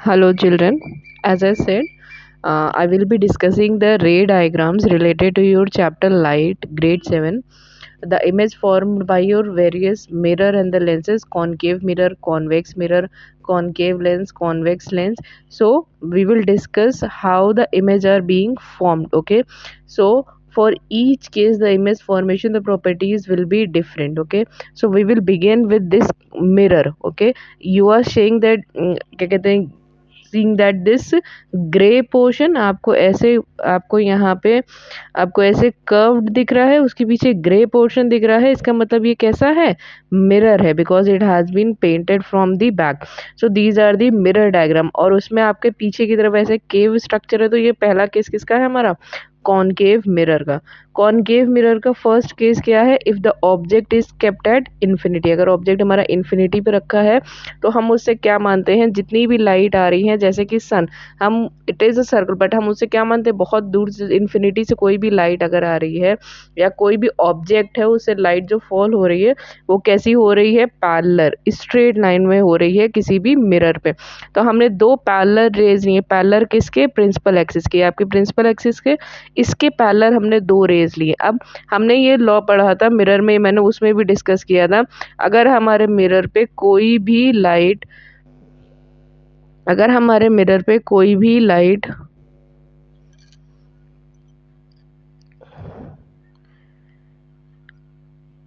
Hello, children. As I said, I will be discussing the ray diagrams related to your chapter Light, grade 7. The image formed by your various mirror and the lenses, concave lens, convex lens. So, we will discuss how the image are being formed. Okay. So, for each case, the image formation, the properties will be different. Okay. So, we will begin with this mirror. Okay. You are saying that क्या कहते हैं, seeing that this grey portion आपको यहाँ पे आपको ऐसे curved दिख रहा है, उसके पीछे ग्रे पोर्शन दिख रहा है। इसका मतलब ये कैसा है? मिरर है, because it has been painted from the back. So these are the mirror diagram. और उसमें आपके पीछे की तरफ ऐसे केव स्ट्रक्चर है। तो ये पहला केस किसका है? हमारा कॉनकेव मिरर का। कॉनकेव मिरर का फर्स्ट केस क्या है? If the object is kept at infinity. अगर ऑब्जेक्ट हमारा इन्फिनिटी पे रखा है तो हम उससे क्या मानते हैं? जितनी भी लाइट आ रही है, जैसे कि सन, हम it is a circle, but हम उससे क्या मानते हैं? बहुत दूर से इन्फिनिटी से कोई भी लाइट अगर आ रही है या कोई भी ऑब्जेक्ट है, उससे लाइट जो फॉल हो रही है वो कैसी हो रही है? पैरेलल, स्ट्रेट लाइन में हो रही है किसी भी मिरर पे। तो हमने दो पैरेलल रेज लिए। पैरेलल किसके? प्रिंसिपल एक्सिस के। आपके प्रिंसिपल एक्सिस के इसके पैरेलल हमने दो रेज लिए। अब हमने ये लॉ पढ़ा था मिरर में, मैंने उसमें भी डिस्कस किया था। अगर हमारे मिरर पे कोई भी light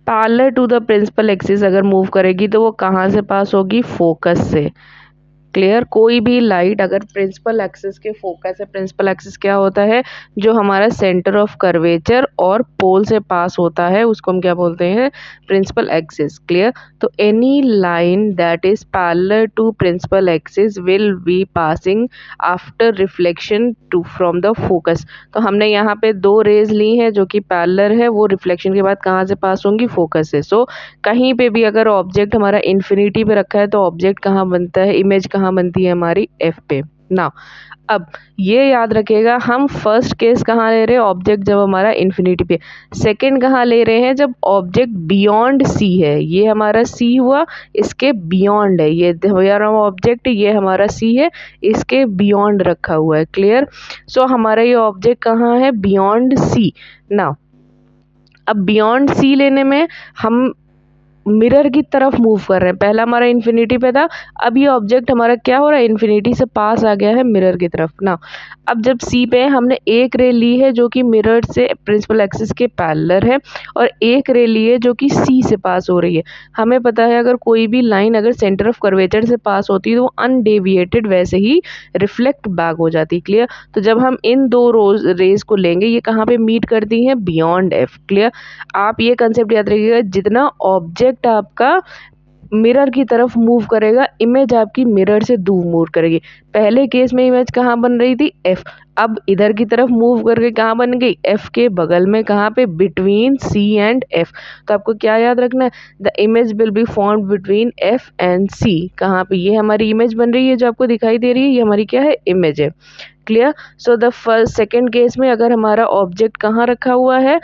parallel to the principal axis अगर मूव करेगी तो वो कहाँ से पास होगी? फोकस से। क्लियर? कोई भी लाइट अगर प्रिंसिपल एक्सिस के फोकस है, प्रिंसिपल एक्सिस क्या होता है? जो हमारा सेंटर ऑफ कर्वेचर और पोल से पास होता है, उसको हम क्या बोलते हैं? Principal axis. क्लियर? तो any line that is parallel to principal axis will be passing after reflection to from the focus. तो हमने यहाँ पे दो रेज ली हैं जो कि पैरेलल है, वो रिफ्लेक्शन के बाद कहाँ से पास होंगी? फोकस से। सो कहीं पे भी अगर ऑब्जेक्ट हमारा इन्फिनिटी पे रखा है तो ऑब्जेक्ट कहाँ बनता है? इमेज कहाँ बनती है हमारी? एफ पे ना। अब ये याद रखिएगा, हम फर्स्ट केस कहाँ ले रहे हैं? ऑब्जेक्ट जब हमारा इन्फिनिटी पे। सेकंड कहाँ ले रहे हैं? जब ऑब्जेक्ट बियॉन्ड सी है। ये हमारा सी हुआ, इसके बियॉन्ड है। ये हमारा ऑब्जेक्ट, ये हमारा सी है, इसके बियॉन्ड रखा हुआ है। क्लियर? सो हमारा ये ऑब्जेक्ट कहाँ है? बियॉन्ड सी ना। अब बियॉन्ड सी लेने में हम मिरर की तरफ मूव कर रहे हैं। पहला हमारा इन्फिनिटी पे था, अब ये ऑब्जेक्ट हमारा क्या हो रहा है? इन्फिनिटी से पास आ गया है मिरर की तरफ ना। अब जब सी पे है, हमने एक रे ली है जो कि मिरर से प्रिंसिपल एक्सिस के पैरेलल है, और एक रे ली है जो कि सी से पास हो रही है। हमें पता है अगर कोई भी लाइन अगर सेंटर ऑफ कर्वेचर से पास होती है तो वो अनडेविएटेड वैसे ही रिफ्लेक्ट बैक हो जाती है। क्लियर? तो जब हम इन दो रेज को लेंगे, ये कहाँ पे मीट करती हैं? Beyond F. क्लियर? आप ये कंसेप्ट याद रखिएगा, जितना ऑब्जेक्ट आपका मिरर की तरफ मूव करेगा, इमेज आपकी मिरर से दूर मूव करेगी। पहले केस में इमेज कहाँ बन रही थी? एफ। अब इधर की तरफ मूव करके कहाँ बन गई? एफ के बगल में। कहाँ पे? Between C and F. तो आपको क्या याद रखना है? The image will be formed between F and C. कहाँ पे? ये हमारी इमेज बन रही है जो आपको दिखाई दे रही है, ये हमारी क्या है? इमेज है। Clear? So the first second case में अगर हमारा ऑब्जेक्ट कहाँ रखा हुआ है?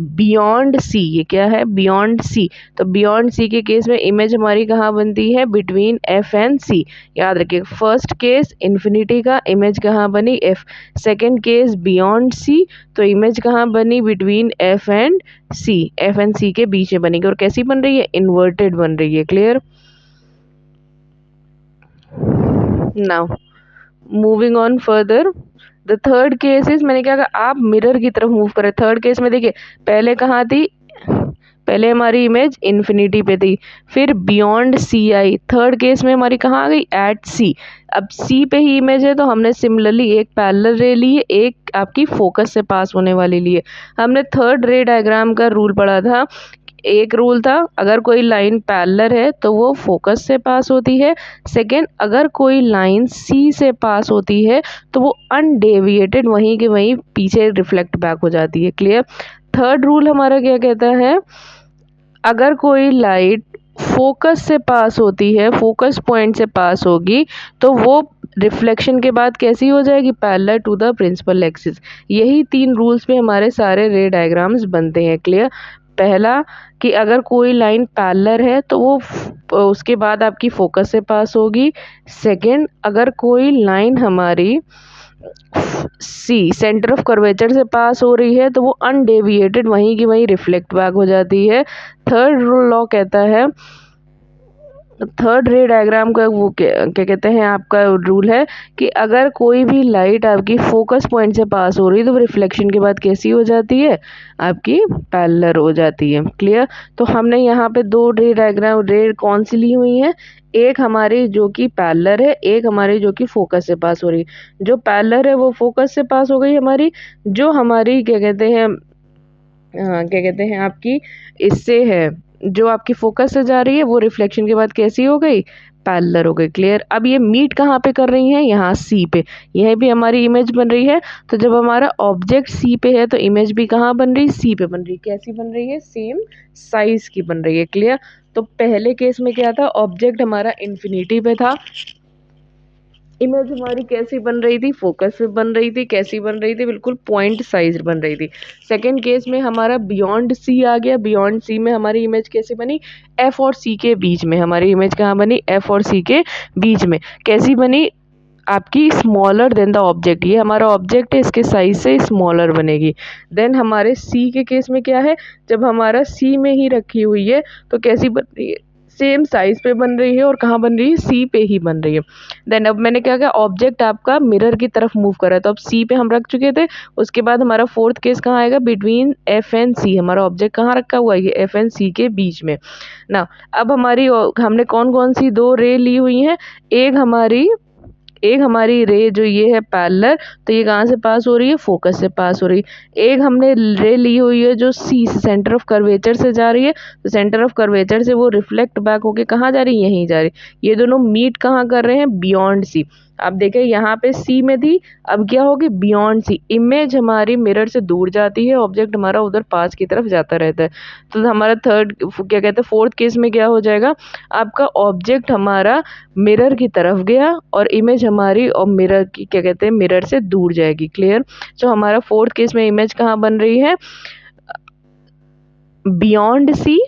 Beyond C. ये क्या है? Beyond C. तो बियॉन्ड सी के केस में इमेज हमारी कहाँ बनती है? Between F and C. याद रखिए, फर्स्ट केस इन्फिनिटी का, इमेज कहाँ बनी? F. Second case beyond C, तो इमेज कहाँ बनी? Between F and C. F and C के बीच में बनेगी। और कैसी बन रही है? इन्वर्टेड बन रही है। Clear? Now moving on further, the third case is, मैंने क्या कहा? आप मिरर की तरफ मूव करें। थर्ड केस में देखिए, पहले कहाँ थी? पहले हमारी इमेज इन्फिनिटी पे थी, फिर बियॉन्ड सी आई। थर्ड केस में हमारी कहाँ आ गई? एट सी। अब सी पे ही इमेज है तो हमने सिमिलरली एक पैरेलल रे ली है, एक आपकी फोकस से पास होने वाली ली है। हमने थर्ड रे डायग्राम का रूल पढ़ा था। एक रूल था, अगर कोई लाइन पैरेलल है तो वो फोकस से पास होती है। सेकंड, अगर कोई लाइन सी से पास होती है तो वो अनडेविएटेड वहीं के वहीं पीछे रिफ्लेक्ट बैक हो जाती है। क्लियर? थर्ड रूल हमारा क्या कहता है? अगर कोई लाइट फोकस से पास होती है, फोकस पॉइंट से पास होगी, तो वो रिफ्लेक्शन के बाद कैसी हो जाएगी? Parallel to the principal axis. यही तीन रूल्स पे हमारे सारे रे डायग्राम्स बनते हैं। क्लियर? पहला कि अगर कोई लाइन पैरेलल है तो वो उसके बाद आपकी फोकस से पास होगी। सेकंड, अगर कोई लाइन हमारी सी सेंटर ऑफ कर्वेचर से पास हो रही है तो वो अनडेविएटेड वहीं की वहीं रिफ्लेक्ट बैक हो जाती है। थर्ड लॉ कहता है, थर्ड रे डायग्राम का वो क्या कहते हैं, आपका रूल है कि अगर कोई भी लाइट आपकी फोकस पॉइंट से पास हो रही है तो वो रिफ्लेक्शन के बाद कैसी हो जाती है, आपकी पैरेलल हो जाती है। क्लियर। तो हमने यहाँ पे दो रे डायग्राम रे कौन सी ली हुई है, एक हमारी जो कि पैरेलल है, एक हमारी जो कि फोकस से पास हो रही है। जो पैरेलल है वो फोकस से पास हो गई हमारी, जो हमारी क्या कहते हैं क्या कहते हैं आपकी इससे है, जो आपकी फोकस से जा रही है वो रिफ्लेक्शन के बाद कैसी हो गई, पैरेलल हो गई। क्लियर। अब ये मीट कहाँ पे कर रही हैं, यहाँ सी पे, यह भी हमारी इमेज बन रही है। तो जब हमारा ऑब्जेक्ट सी पे है तो इमेज भी कहाँ बन रही, सी पे बन रही। कैसी बन रही है, सेम साइज की बन रही है। क्लियर। तो पहले केस में क्या था, ऑब्जेक्ट हमारा इन्फिनिटी पे था, इमेज हमारी कैसी बन रही थी, फोकस से बन रही थी। कैसी बन रही थी, बिल्कुल पॉइंट साइज बन रही थी। सेकंड केस में हमारा बियॉन्ड सी आ गया, बियॉन्ड सी में हमारी इमेज कैसे बनी, एफ और सी के बीच में हमारी इमेज कहाँ बनी, एफ और सी के बीच में। कैसी बनी, आपकी स्मॉलर देन द ऑब्जेक्ट, ये हमारा ऑब्जेक्ट है, इसके साइज से स्मॉलर बनेगी। देन हमारे सी के केस में क्या है, जब हमारा सी में ही रखी हुई है तो कैसी बन रही है, सेम साइज पे बन रही है और कहाँ बन रही है, सी पे ही बन रही है। देन अब मैंने क्या किया, ऑब्जेक्ट आपका मिरर की तरफ मूव करा है तो अब सी पे हम रख चुके थे। उसके बाद हमारा फोर्थ केस कहाँ आएगा, बिटवीन एफ एंड सी, हमारा ऑब्जेक्ट कहाँ रखा हुआ है, ये एफ एंड सी के बीच में ना। अब हमारी हमने कौन कौन सी दो रे ली हुई हैं, एक हमारी रे जो ये है पैरेलल, तो ये कहाँ से पास हो रही है, फोकस से पास हो रही है। एक हमने रे ली हुई है जो सी सेंटर ऑफ कर्वेचर से जा रही है, तो सेंटर ऑफ कर्वेचर से वो रिफ्लेक्ट बैक होके कहाँ जा रही है, यहीं जा रही है। ये दोनों मीट कहाँ कर रहे हैं, बियॉन्ड सी। अब देखें यहाँ पे सी में थी, अब क्या होगी, बियॉन्ड सी। इमेज हमारी मिरर से दूर जाती है, ऑब्जेक्ट हमारा उधर पास की तरफ जाता रहता है। तो हमारा थर्ड क्या कहते हैं, फोर्थ केस में क्या हो जाएगा, आपका ऑब्जेक्ट हमारा मिरर की तरफ गया और इमेज हमारी और मिरर की क्या कहते हैं, मिरर से दूर जाएगी। क्लियर। तो हमारा फोर्थ केस में इमेज कहाँ बन रही है, बियॉन्ड सी,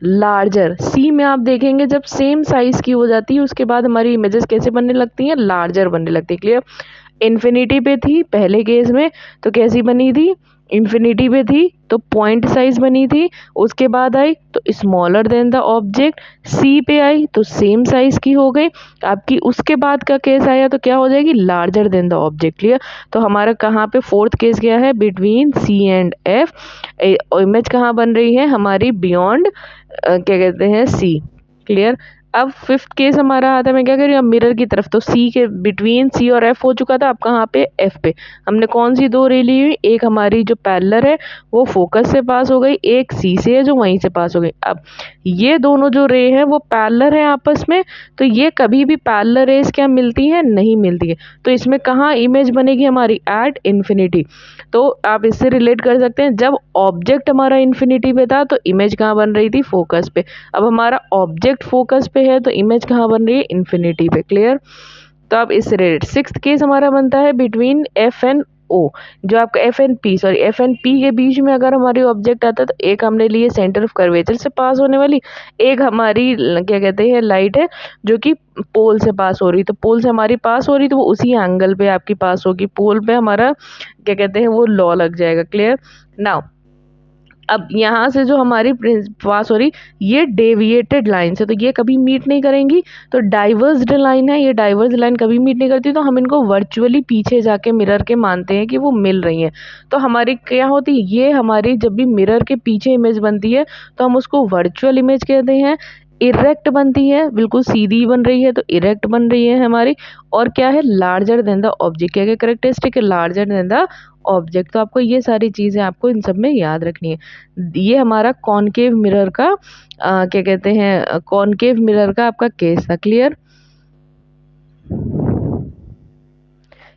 लार्जर। सी में आप देखेंगे जब सेम साइज की हो जाती है उसके बाद हमारी इमेजेस कैसे बनने लगती हैं, लार्जर बनने लगती है। क्लियर। इन्फिनिटी पे थी पहले केस में तो कैसी बनी थी, इन्फिनिटी पे थी तो पॉइंट साइज बनी थी, उसके बाद आई तो स्मॉलर देन द ऑब्जेक्ट, सी पे आई तो सेम साइज की हो गई आपकी। उसके बाद का केस आया तो क्या हो जाएगी, larger than the object. Clear. तो हमारा कहाँ पे फोर्थ केस गया है, between C and F, image कहाँ बन रही है हमारी, बियॉन्ड क्या कहते हैं, सी। क्लियर। अब फिफ्थ केस हमारा आता है, मैं क्या कर रही हूँ, अब मिरर की तरफ, तो सी के बिटवीन सी और एफ हो चुका था, अब कहाँ पे, एफ पे। हमने कौन सी दो रे ली हुई, एक हमारी जो पैरेलल है वो फोकस से पास हो गई, एक सी से है जो वहीं से पास हो गई। अब ये दोनों जो रे हैं वो पैरेलल है आपस में, तो ये कभी भी पैरेलल रेस क्या मिलती है, नहीं मिलती है। तो इसमें कहाँ इमेज बनेगी हमारी, एट इन्फिनिटी। तो आप इससे रिलेट कर सकते हैं, जब ऑब्जेक्ट हमारा इन्फिनिटी पे था तो इमेज कहाँ बन रही थी, फोकस पे। अब हमारा ऑब्जेक्ट फोकस पे है तो इमेज कहाँ बन रही है, इन्फिनिटी पे। क्लियर। तो अब इस रिलेट सिक्स्थ केस हमारा बनता है बिटवीन एफ एंड ओ, जो आपका F and P, sorry F and P के बीच में अगर हमारी ऑब्जेक्ट आता है तो एक हमने लिए सेंटर ऑफ कर्वेचर से पास होने वाली, एक हमारी क्या कहते हैं लाइट है जो कि पोल से पास हो रही, तो पोल से हमारी पास हो रही तो वो उसी एंगल पे आपकी पास होगी, पोल पे हमारा क्या कहते हैं वो लॉ लग जाएगा। क्लियर। नाउ अब यहाँ से जो हमारी पास हो रही ये डेविएटेड लाइन है तो ये कभी मीट नहीं करेंगी, तो डाइवर्स्ड लाइन है, ये डाइवर्स लाइन कभी मीट नहीं करती, तो हम इनको वर्चुअली पीछे जाके मिरर के मानते हैं कि वो मिल रही हैं। तो हमारी क्या होती है, ये हमारी जब भी मिरर के पीछे इमेज बनती है तो हम उसको वर्चुअल इमेज कहते हैं। इरेक्ट बनती है, बिल्कुल सीधी बन रही है तो इरेक्ट बन रही है हमारी। और क्या है, लार्जर देन द ऑब्जेक्ट, क्या क्या करेक्टरिस्टिक है, लार्जर देन द ऑब्जेक्ट। तो आपको ये सारी चीज़ें आपको इन सब में याद रखनी है। ये हमारा कॉनकेव मिरर का क्या कहते हैं, कॉनकेव मिरर का आपका केस था। क्लियर।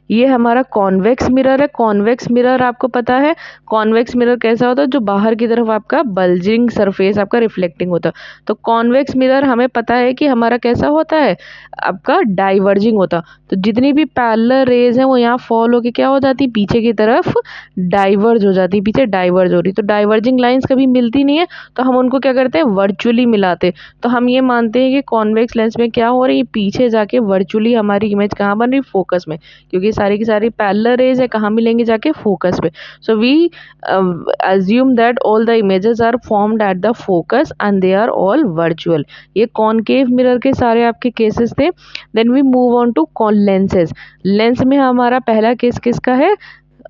ये हमारा कॉन्वेक्स मिरर है। कॉन्वेक्स मिरर आपको पता है कॉन्वेक्स मिरर कैसा होता है, जो बाहर की तरफ आपका बल्जिंग सरफेस आपका रिफ्लेक्टिंग होता है। तो कॉन्वेक्स मिरर हमें पता है कि हमारा कैसा होता है, आपका डाइवर्जिंग होता। तो जितनी भी पैरेलल रेज है वो यहाँ फॉल होके क्या हो जाती, पीछे की तरफ डाइवर्ज हो जाती, पीछे डाइवर्ज हो रही। तो डाइवर्जिंग लाइंस कभी मिलती नहीं है, तो हम उनको क्या करते हैं, वर्चुअली मिलाते। तो हम ये मानते हैं कि कॉन्वेक्स लेंस में क्या हो रही है, पीछे जाके वर्चुअली हमारी इमेज कहाँ बन रही, फोकस में, क्योंकि सारी की सारी पैरेलल रेज है, कहाँ मिलेंगे, जाके फोकस पे। So we assume that all the images are formed at the focus and they are all virtual। ये कॉनकेव मिरर के सारे आपके केसेस थे। Then we move on to lenses. Lens में हमारा पहला केस किसका है,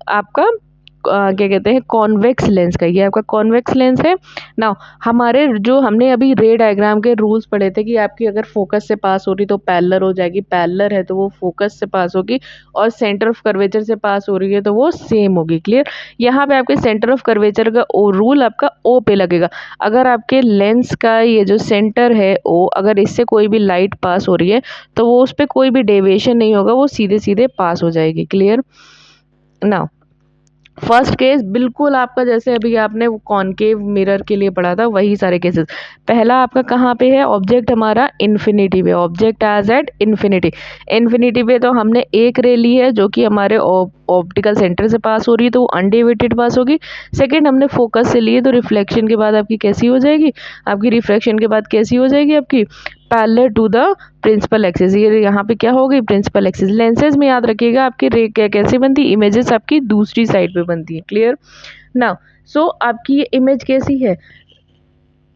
आपका क्या कहते हैं, कॉन्वेक्स लेंस का। ये आपका कॉन्वेक्स लेंस है। नाउ हमारे जो हमने अभी रे डायग्राम के रूल्स पढ़े थे कि आपकी अगर फोकस से पास हो रही तो पैरेलल हो जाएगी, पैरेलल है तो वो फोकस से पास होगी, और सेंटर ऑफ कर्वेचर से पास हो रही है तो वो सेम होगी। क्लियर। यहाँ पे आपके सेंटर ऑफ कर्वेचर का रूल आपका ओ पे लगेगा। अगर आपके लेंस का ये जो सेंटर है ओ, अगर इससे कोई भी लाइट पास हो रही है तो वो उस पर कोई भी डेविएशन नहीं होगा, वो सीधे सीधे पास हो जाएगी। क्लियर। नाउ फर्स्ट केस बिल्कुल आपका जैसे अभी आपने वो कॉनकेव मिरर के लिए पढ़ा था वही सारे केसेस। पहला आपका कहाँ पे है, ऑब्जेक्ट हमारा इन्फिनिटी पे, object as at infinity. Infinity पे तो हमने एक रे ली है जो कि हमारे ऑप्टिकल सेंटर से पास हो रही है तो वो अनडेविएटेड पास होगी। सेकंड हमने फोकस से लिए तो रिफ्लेक्शन के बाद आपकी कैसी हो जाएगी, आपकी रिफ्रैक्शन के बाद कैसी हो जाएगी, आपकी parallel to the principal axis. ये यहाँ पे क्या हो गई, प्रिंसिपल एक्सिस। लेंसेज में याद रखिएगा आपकी रे कैसे बनती है, इमेजेस आपकी दूसरी साइड पे बनती है। क्लियर। नाउ सो आपकी ये इमेज कैसी है,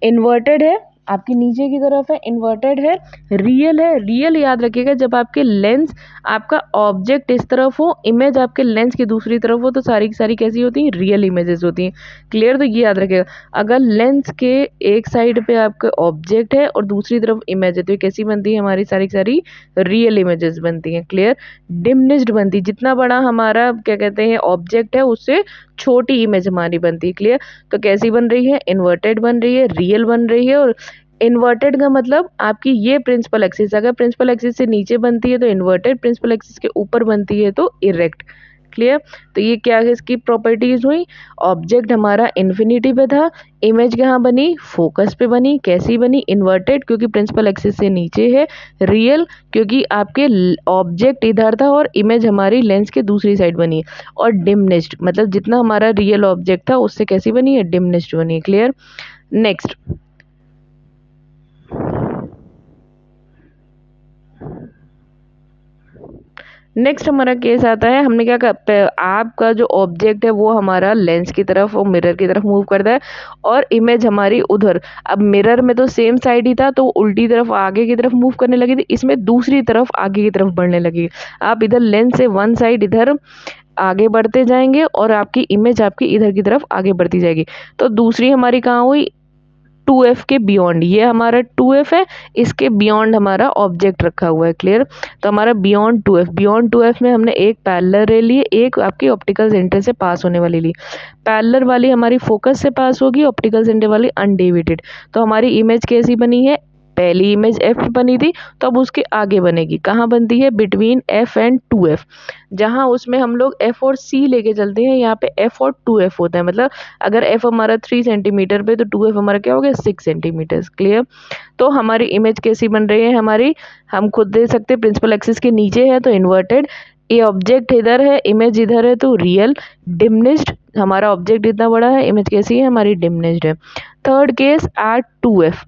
इन्वर्टेड है, आपकी नीचे की तरफ है, इन्वर्टेड है, रियल है। रियल याद रखिएगा जब आपके लेंस, आपका ऑब्जेक्ट इस तरफ हो, इमेज आपके लेंस की दूसरी तरफ हो, तो सारी की सारी कैसी होती हैं, रियल इमेजेस होती हैं। क्लियर। तो ये याद रखिएगा, अगर लेंस के एक साइड पे आपका ऑब्जेक्ट है और दूसरी तरफ इमेज है तो ये कैसी बनती है, हमारी सारी की सारी रियल इमेजेस बनती हैं। क्लियर। डिमिनिश्ड बनती, जितना बड़ा हमारा क्या कहते हैं ऑब्जेक्ट है उससे छोटी इमेज हमारी बनती है। क्लियर। तो कैसी बन रही है, इन्वर्टेड बन रही है, रियल बन रही है। और इन्वर्टेड का मतलब आपकी ये प्रिंसिपल एक्सिस, अगर प्रिंसिपल एक्सिस से नीचे बनती है तो इन्वर्टेड, प्रिंसिपल एक्सिस के ऊपर बनती है तो इरेक्ट। क्लियर। तो ये क्या है, इसकी प्रॉपर्टीज हुई, ऑब्जेक्ट हमारा इन्फिनिटी पे था, इमेज कहाँ बनी, फोकस पे बनी। कैसी बनी, इन्वर्टेड क्योंकि प्रिंसिपल एक्सिस से नीचे है, रियल क्योंकि आपके ऑब्जेक्ट इधर था और इमेज हमारी लेंस के दूसरी साइड बनी है, और डिमिनिश्ड मतलब जितना हमारा रियल ऑब्जेक्ट था उससे कैसी बनी है, डिमिनिश्ड बनी है। क्लियर। नेक्स्ट नेक्स्ट हमारा केस आता है, हमने क्या कर, आपका जो ऑब्जेक्ट है वो हमारा लेंस की तरफ और मिरर की तरफ मूव करता है, और इमेज हमारी उधर। अब मिरर में तो सेम साइड ही था तो उल्टी तरफ आगे की तरफ मूव करने लगी थी, इसमें दूसरी तरफ आगे की तरफ बढ़ने लगी। आप इधर लेंस से वन साइड इधर आगे बढ़ते जाएंगे और आपकी इमेज आपकी इधर की तरफ आगे बढ़ती जाएगी। तो दूसरी हमारी कहाँ हुई, 2f के बियॉन्ड। ये हमारा 2f है, इसके बियॉन्ड हमारा ऑब्जेक्ट रखा हुआ है। क्लियर। तो हमारा बियॉन्ड 2f, बियॉन्ड 2f में हमने एक पैरेलल रे ली, एक आपकी ऑप्टिकल सेंटर से पास होने वाली ली। पैरेलल वाली हमारी फोकस से पास होगी, ऑप्टिकल सेंटर वाली अनडेविएटेड। तो हमारी इमेज कैसी बनी है, पहली इमेज f पे बनी थी तो अब उसके आगे बनेगी, कहाँ बनती है, बिटवीन f एंड 2f। जहाँ उसमें हम लोग f और c लेके चलते हैं, यहाँ पे f और 2f होता है। मतलब अगर f हमारा 3 सेंटीमीटर पे तो 2f हमारा क्या हो गया, 6 सेंटीमीटर। क्लियर। तो हमारी इमेज कैसी बन रही है, हमारी हम खुद दे सकते हैं, प्रिंसिपल एक्सिस के नीचे है तो इन्वर्टेड, ये ऑब्जेक्ट इधर है, इमेज इधर है तो रियल, डिमिनिश्ड, हमारा ऑब्जेक्ट इतना बड़ा है, इमेज कैसी है, हमारी डिमिनिश्ड है। थर्ड केस एट 2f,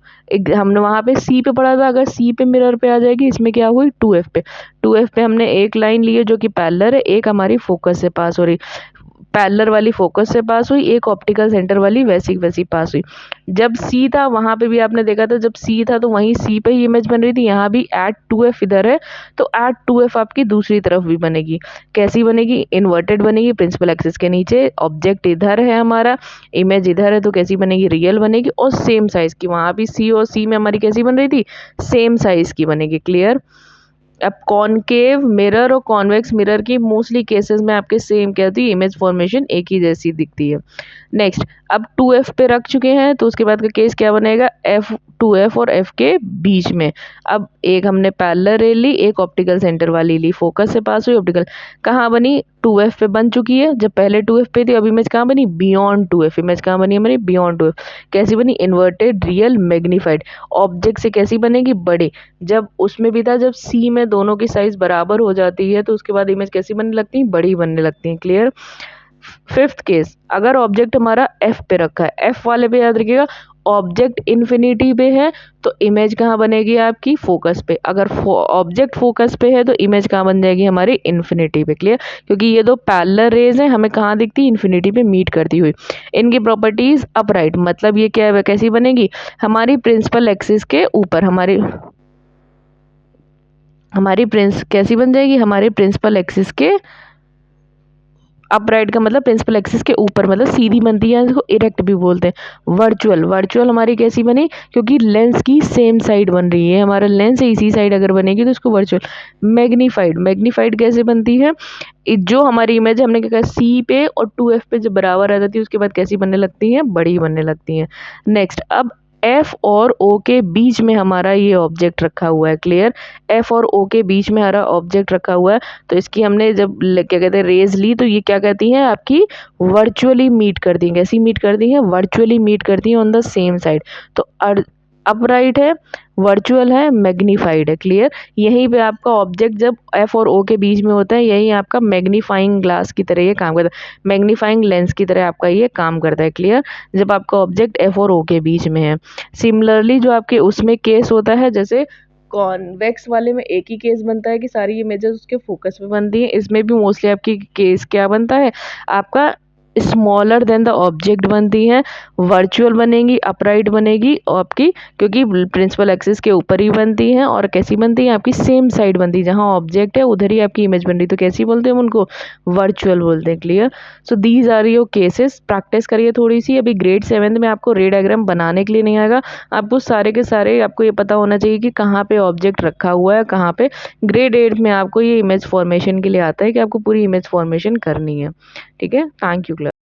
हमने वहाँ पे c पे पढ़ा था, अगर c पे मिरर पे आ जाएगी, इसमें क्या हुई 2f पे। 2f पे हमने एक लाइन ली है जो कि पैरेलल है, एक हमारी फोकस से पास हो रही, पैरेलल वाली फोकस से पास हुई, एक ऑप्टिकल सेंटर वाली वैसी वैसी पास हुई। जब सी था वहां पे भी आपने देखा था, जब सी था तो वहीं सी पे ही इमेज बन रही थी, यहाँ भी एट 2f इधर है तो एट 2f आपकी दूसरी तरफ भी बनेगी। कैसी बनेगी, इन्वर्टेड बनेगी, प्रिंसिपल एक्सिस के नीचे, ऑब्जेक्ट इधर है हमारा, इमेज इधर है तो कैसी बनेगी, रियल बनेगी, और सेम साइज की। वहां भी सी और सी में हमारी कैसी बन रही थी, सेम साइज की बनेगी। क्लियर। अब कॉनकेव मिरर और कॉन्वेक्स मिरर की मोस्टली केसेस में आपके सेम क्या होती है, इमेज फॉर्मेशन एक ही जैसी दिखती है। नेक्स्ट, अब 2f पे रख चुके हैं तो उसके बाद का केस क्या बनेगा, f2f और f के बीच में। अब एक हमने पैरेलल रे ली, एक ऑप्टिकल सेंटर वाली ली, फोकस से पास हुई, ऑप्टिकल कहाँ बनी, 2f पे बन चुकी है। जब पहले 2f पे थी, अब इमेज कहाँ बनी, बियॉन्ड 2f। इमेज कहाँ बनी हमारी, बियॉन्ड 2f। कैसी बनी, इन्वर्टेड रियल मैग्नीफाइड। ऑब्जेक्ट से कैसी बनेगी, बड़ी। जब उसमें भी था, जब सी में दोनों की साइज बराबर हो जाती है तो उसके बाद इमेज कैसी बनने लगती है, बड़ी बनने लगती है। क्लियर। फिफ्थ केस, अगर ऑब्जेक्ट हमारा एफ पे रखा है, एफ वाले पे याद रखिएगा, ऑब्जेक्ट इन्फिनिटी पे है तो इमेज कहाँ बनेगी आपकी, फोकस पे। अगर ऑब्जेक्ट फोकस पे है तो इमेज कहाँ बन जाएगी हमारी, इन्फिनिटी पे। क्लियर। क्योंकि ये दो पैरेलल रेज हैं, हमें कहाँ दिखती है, इन्फिनिटी पे मीट करती हुई। इनकी प्रॉपर्टीज अपराइट, मतलब ये क्या है, कैसी बनेगी, हमारी प्रिंसिपल एक्सिस के ऊपर। हमारी कैसी बन जाएगी, हमारे प्रिंसिपल एक्सिस के अपराइट का मतलब प्रिंसिपल एक्सिस के ऊपर, मतलब सीधी बनती है, इसको इरेक्ट भी बोलते हैं। वर्चुअल हमारी कैसी बनी, क्योंकि लेंस की सेम साइड बन रही है, हमारा लेंस इसी साइड अगर बनेगी तो इसको वर्चुअल। मैग्नीफाइड कैसे बनती है, जो हमारी इमेज हमने क्या कहा, सी पे और 2f पे जब बराबर आ जाती है उसके बाद कैसी बनने लगती है, बड़ी बनने लगती है। नेक्स्ट, अब F और O के बीच में हमारा ये ऑब्जेक्ट रखा हुआ है। क्लियर। F और O के बीच में हमारा ऑब्जेक्ट रखा हुआ है तो इसकी हमने जब क्या कहते हैं रेज ली तो ये क्या कहती हैं आपकी, वर्चुअली मीट कर दी। कैसी मीट कर दी है, वर्चुअली मीट करती है ऑन द सेम साइड। तो अपराइट है, वर्चुअल है, मैग्नीफाइड है। क्लियर। यहीं पे आपका ऑब्जेक्ट जब एफ और ओ के बीच में होता है, यही आपका मैग्नीफाइंग ग्लास की तरह ये काम करता है, मैग्नीफाइंग लेंस की तरह आपका ये काम करता है। क्लियर। जब आपका ऑब्जेक्ट एफ और ओ के बीच में है। सिमिलरली जो आपके उसमें केस होता है, जैसे कॉन्वेक्स वाले में एक ही केस बनता है कि सारी इमेजेस उसके फोकस पे बनती हैं, इसमें भी मोस्टली आपकी केस क्या बनता है, आपका स्मॉलर देन द ऑब्जेक्ट बनती हैं, वर्चुअल बनेगी, अपराइट बनेगी आपकी, क्योंकि प्रिंसिपल एक्सिस के ऊपर ही बनती हैं, और कैसी बनती है आपकी, सेम साइड बनती है, जहां ऑब्जेक्ट है उधर ही आपकी इमेज बन रही, तो कैसी बोलते हैं हम उनको, वर्चुअल बोलते हैं। Clear. So these are your cases, practice करिए थोड़ी सी। अभी ग्रेड 7 में आपको रे डायग्राम बनाने के लिए नहीं आएगा, आपको सारे के सारे आपको ये पता होना चाहिए कि कहाँ पे ऑब्जेक्ट रखा हुआ है, कहाँ पे। ग्रेड 8 में आपको ये इमेज फॉर्मेशन के लिए आता है कि आपको पूरी इमेज फॉर्मेशन करनी है। ठीक है, थैंक यू।